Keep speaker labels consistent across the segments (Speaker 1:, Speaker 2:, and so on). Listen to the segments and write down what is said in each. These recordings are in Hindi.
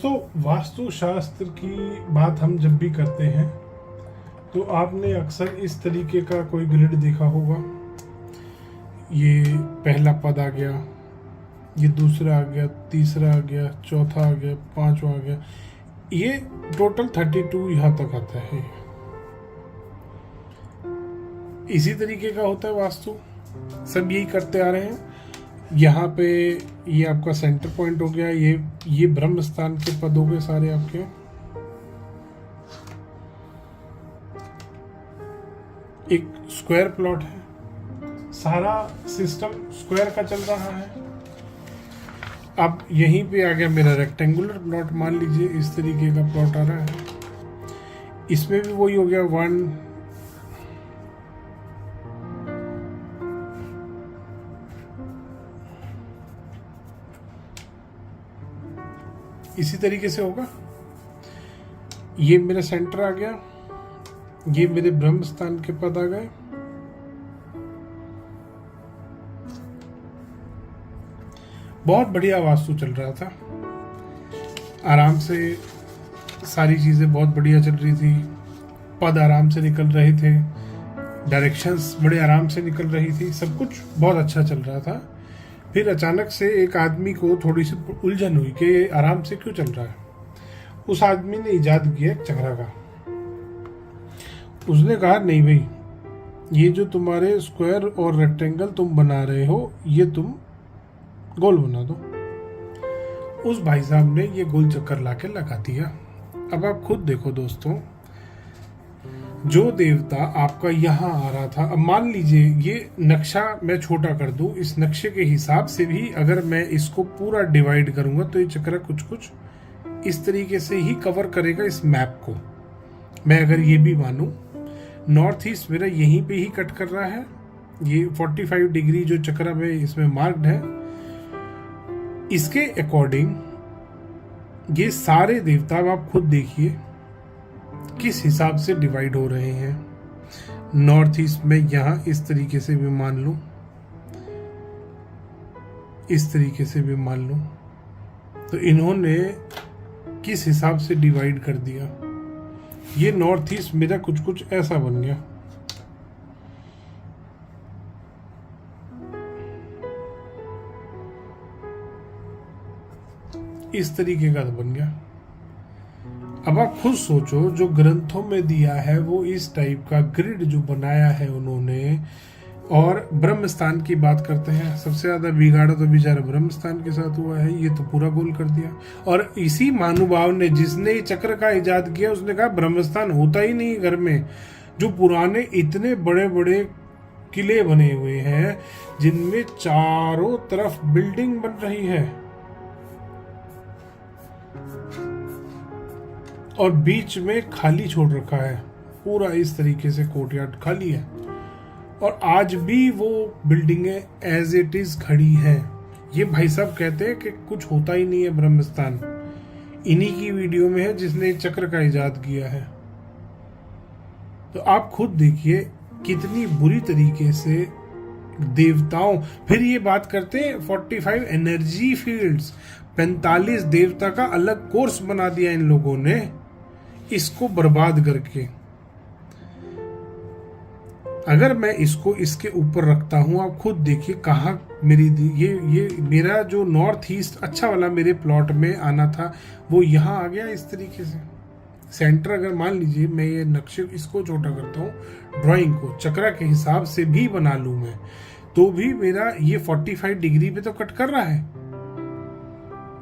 Speaker 1: दोस्तों, वास्तुशास्त्र की बात हम जब भी करते हैं तो आपने अक्सर इस तरीके का कोई ग्रिड देखा होगा। ये पहला पद आ गया, ये दूसरा आ गया, तीसरा आ गया, चौथा आ गया, पांचवा आ गया, ये टोटल 32 यहाँ तक आता है। इसी तरीके का होता है वास्तु, सब यही करते आ रहे हैं। यहाँ पे ये आपका सेंटर पॉइंट हो गया, ये ब्रह्म स्थान के पद हो गए सारे आपके। एक स्क्वायर प्लॉट है, सारा सिस्टम स्क्वायर का चल रहा है। अब यहीं पे आ गया मेरा रेक्टेंगुलर प्लॉट, मान लीजिए इस तरीके का प्लॉट आ रहा है। इसमें भी वही हो गया 1 इसी तरीके से होगा। ये मेरा सेंटर आ गया, ये मेरे ब्रह्म स्थान के पद आ गए। बहुत बढ़िया वास्तु चल रहा था, आराम से सारी चीजें बहुत बढ़िया चल रही थी, पद आराम से निकल रहे थे, डायरेक्शंस बड़े आराम से निकल रही थी, सब कुछ बहुत अच्छा चल रहा था। फिर अचानक से एक आदमी को थोड़ी सी उलझन हुई कि ये आराम से क्यों चल रहा है। उस आदमी ने इजाद किया एक चक्रा का। उसने कहा नहीं भाई, ये जो तुम्हारे स्क्वायर और रेक्टेंगल तुम बना रहे हो, ये तुम गोल बना दो। उस भाई साहब ने ये गोल चक्कर लाके लगा दिया। अब आप खुद देखो दोस्तों, जो देवता आपका यहाँ आ रहा था, अब मान लीजिए ये नक्शा मैं छोटा कर दूं, इस नक्शे के हिसाब से भी अगर मैं इसको पूरा डिवाइड करूंगा तो ये चक्र कुछ कुछ इस तरीके से ही कवर करेगा इस मैप को। मैं अगर ये भी मानूं, नॉर्थ ईस्ट मेरा यहीं पे ही कट कर रहा है, ये 45 डिग्री जो चक्र में इसमें मार्क्ड है, इसके अकॉर्डिंग ये सारे देवता आप खुद देखिए किस हिसाब से डिवाइड हो रहे हैं। नॉर्थ ईस्ट में यहां इस तरीके से भी मान लो, इस तरीके से भी मान लो, तो इन्होंने किस हिसाब से डिवाइड कर दिया। ये नॉर्थ ईस्ट मेरा कुछ कुछ ऐसा बन गया। इस तरीके का बन गया। अब आप खुद सोचो, जो ग्रंथों में दिया है वो इस टाइप का ग्रिड जो बनाया है उन्होंने, और ब्रह्म स्थान की बात करते हैं, सबसे ज्यादा बिगाड़ा तो बेचारा ब्रह्म स्थान के साथ हुआ है। ये तो पूरा गोल कर दिया। और इसी महानुभाव ने, जिसने चक्र का इजाद किया, उसने कहा ब्रह्म स्थान होता ही नहीं घर में। जो पुराने इतने बड़े बड़े किले बने हुए हैं जिनमें चारों तरफ बिल्डिंग बन रही है और बीच में खाली छोड़ रखा है, पूरा इस तरीके से कोर्टयार्ड खाली है, और आज भी वो बिल्डिंगें एज इट इज खड़ी हैं। ये भाई साहब कहते हैं कि कुछ होता ही नहीं है ब्रह्मस्थान। इन्हीं की वीडियो में है जिसने चक्र का इजाद किया है। तो आप खुद देखिए कितनी बुरी तरीके से देवताओं, फिर ये बात करते हैं 45 एनर्जी फील्ड्स, 45 देवता का अलग कोर्स बना दिया इन लोगों ने, इसको बर्बाद करके। अगर मैं इसको इसके ऊपर रखता हूं, आप खुद देखिए कहाँ मेरी ये मेरा जो नॉर्थ ईस्ट अच्छा वाला मेरे प्लॉट में आना था वो यहाँ आ गया इस तरीके से। सेंटर अगर मान लीजिए मैं ये नक्शे इसको छोटा करता हूँ, ड्राइंग को चक्रा के हिसाब से भी बना लूं मैं, तो भी मेरा ये 45 डिग्री पे तो कट कर रहा है।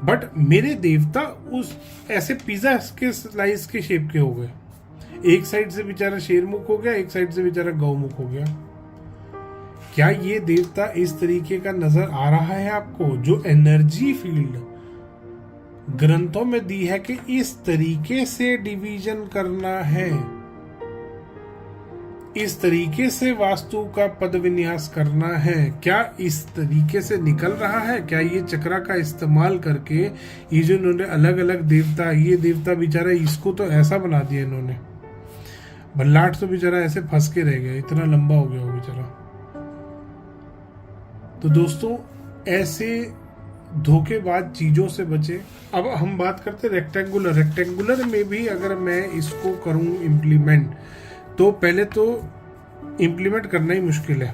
Speaker 1: बट मेरे देवता उस ऐसे पिज्जा के स्लाइस के शेप के हो गए। एक साइड से बेचारा शेरमुख हो गया, एक साइड से बेचारा गौमुख हो गया। क्या ये देवता इस तरीके का नजर आ रहा है आपको? जो एनर्जी फील्ड ग्रंथों में दी है कि इस तरीके से डिवीजन करना है, इस तरीके से वास्तु का पद विन्यास करना है, क्या इस तरीके से निकल रहा है? क्या ये चक्रा का इस्तेमाल करके ये जो इन्होंने अलग अलग देवता, ये देवता बेचारा इसको तो ऐसा बना दिया इन्होंने, भल्लाट तो बेचारा ऐसे फंस के रह गया, इतना लंबा हो गया वो बेचारा। तो दोस्तों, ऐसे धोखेबाज चीज़ों से बचे। अब हम बात करते हैं रेक्टेंगुलर में भी अगर मैं इसको करूं इम्प्लीमेंट, तो पहले तो इम्प्लीमेंट करना ही मुश्किल है।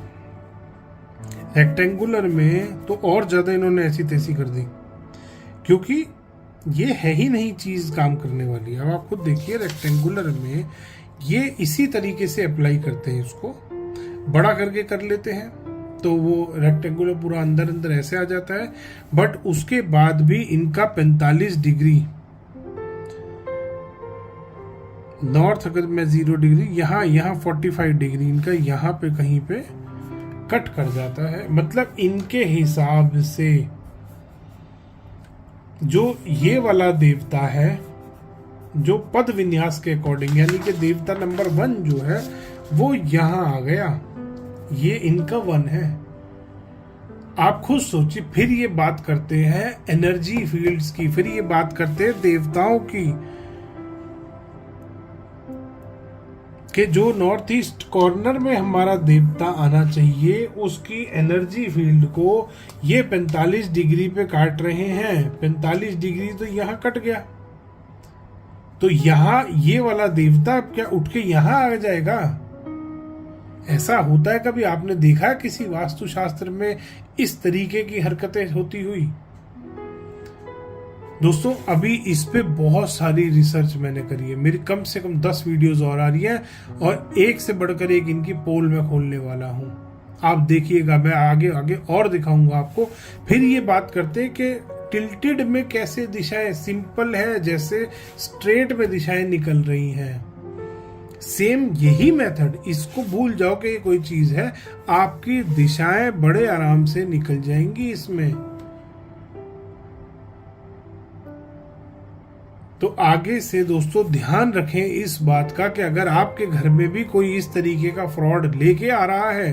Speaker 1: रेक्टेंगुलर में तो और ज़्यादा इन्होंने ऐसी तैसी कर दी, क्योंकि ये है ही नहीं चीज़ काम करने वाली। अब आप खुद देखिए, रेक्टेंगुलर में ये इसी तरीके से अप्लाई करते हैं, इसको बड़ा करके कर लेते हैं तो वो रेक्टेंगुलर पूरा अंदर अंदर ऐसे आ जाता है। बट उसके बाद भी इनका 45 डिग्री, नॉर्थ अगर मैं 0 डिग्री, यहाँ 45 डिग्री इनका यहाँ पे कहीं पे कट कर जाता है। मतलब इनके हिसाब से जो ये वाला देवता है, जो पद विन्यास के अकॉर्डिंग, यानी कि देवता नंबर 1 जो है वो यहां आ गया, ये इनका 1 है। आप खुद सोचिए, फिर ये बात करते हैं एनर्जी फील्ड्स की, फिर ये बात करते हैं देवताओं की, कि जो नॉर्थ ईस्ट कॉर्नर में हमारा देवता आना चाहिए उसकी एनर्जी फील्ड को ये 45 डिग्री पे काट रहे हैं। 45 डिग्री तो यहाँ कट गया, तो यहाँ ये वाला देवता क्या उठ के यहाँ आ जाएगा? ऐसा होता है कभी? आपने देखा है किसी वास्तुशास्त्र में इस तरीके की हरकतें होती हुई? दोस्तों, अभी इस पे बहुत सारी रिसर्च मैंने करी है, मेरी कम से कम 10 वीडियोस और आ रही है, और एक से बढ़कर एक इनकी पोल में खोलने वाला हूं। आप देखिएगा, मैं आगे आगे और दिखाऊंगा आपको। फिर ये बात करते हैं कि टिल्टेड में कैसे दिशाएं, सिंपल है जैसे स्ट्रेट में दिशाएं निकल रही हैं, सेम यही मेथड। इसको भूल जाओ कि ये कोई चीज है, आपकी दिशाएं बड़े आराम से निकल जाएंगी इसमें। तो आगे से दोस्तों ध्यान रखें इस बात का कि अगर आपके घर में भी कोई इस तरीके का फ्रॉड लेके आ रहा है,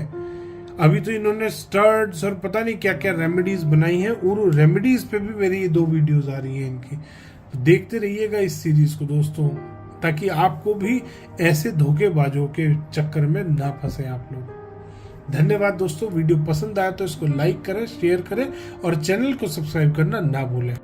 Speaker 1: अभी तो इन्होंने स्टड्स और पता नहीं क्या क्या रेमेडीज बनाई हैं, और रेमेडीज पे भी मेरी ये 2 वीडियोस आ रही हैं इनकी। तो देखते रहिएगा इस सीरीज को दोस्तों, ताकि आपको भी ऐसे धोखेबाजों के चक्कर में ना फंसे आप लोग। धन्यवाद दोस्तों, वीडियो पसंद आया तो इसको लाइक करें, शेयर करें और चैनल को सब्सक्राइब करना ना भूलें।